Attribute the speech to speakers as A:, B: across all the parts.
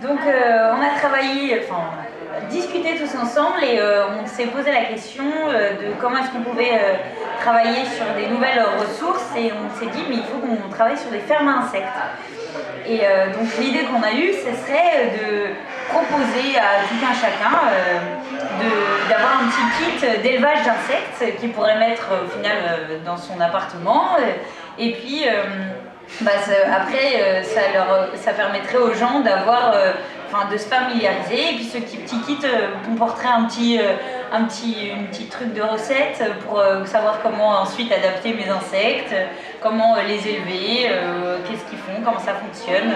A: Donc on a travaillé, enfin on a discuté tous ensemble et on s'est posé la question de comment est-ce qu'on pouvait travailler sur des nouvelles ressources et on s'est dit mais il faut qu'on travaille sur des fermes à insectes. Et donc l'idée qu'on a eue, ce serait de proposer à tout un chacun d'avoir un petit kit d'élevage d'insectes qu'il pourrait mettre au final dans son appartement. Et puis après, ça permettrait aux gens d'avoir, de se familiariser. Et puis ce petit kit comporterait un petit truc de recette pour savoir comment ensuite adapter mes insectes, comment les élever, qu'est-ce qu'ils font, comment ça fonctionne.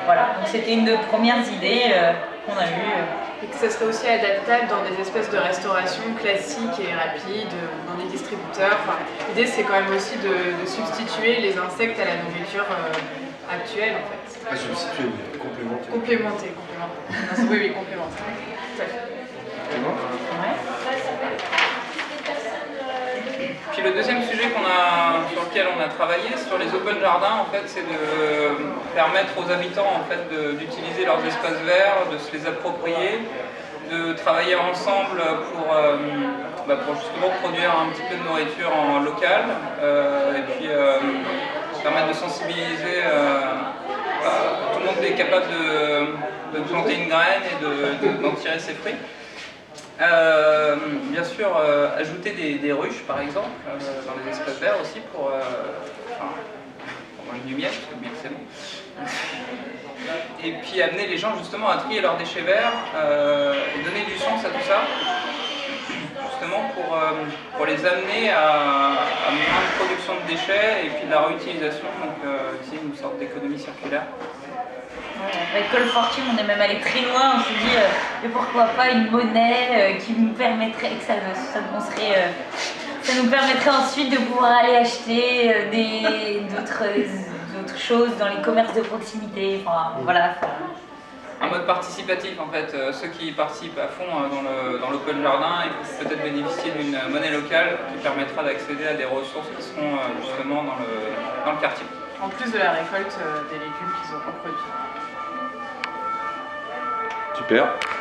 A: Voilà, donc c'était une des premières idées qu'on a eues.
B: Et que ça serait aussi adaptable dans des espèces de restauration classiques et rapides, dans des distributeurs. Enfin, l'idée c'est quand même aussi de substituer les insectes à la nourriture actuelle en fait.
C: Pas substituer, mais complémenter.
B: Complémenter. Oui, complémenter. Tout à fait.
C: C'est bon ?
D: Puis le deuxième sujet sur lequel on a travaillé, sur les open jardins, en fait, c'est de permettre aux habitants en fait, d'utiliser leurs espaces verts, de se les approprier, de travailler ensemble pour justement produire un petit peu de nourriture en local, et puis permettre de sensibiliser. Tout le monde est capable de planter une graine et d'en tirer ses fruits. Bien sûr, ajouter des ruches par exemple dans les espaces verts aussi pour manger du miel, parce que le miel c'est bon. Et puis amener les gens justement à trier leurs déchets verts et donner du sens à tout ça, justement pour les amener à moins de production de déchets et puis de la réutilisation, donc c'est une sorte d'économie circulaire.
A: Avec Call Fortune, on est même allé très loin, on s'est dit mais pourquoi pas une monnaie qui nous permettrait, ça nous permettrait ensuite de pouvoir aller acheter d'autres choses dans les commerces de proximité, enfin voilà.
D: Un mode participatif en fait, ceux qui participent à fond dans l'open jardin ils peuvent peut-être bénéficier d'une monnaie locale qui permettra d'accéder à des ressources qui seront justement dans le quartier.
B: En plus de la récolte des légumes qu'ils auront produits.
C: Super.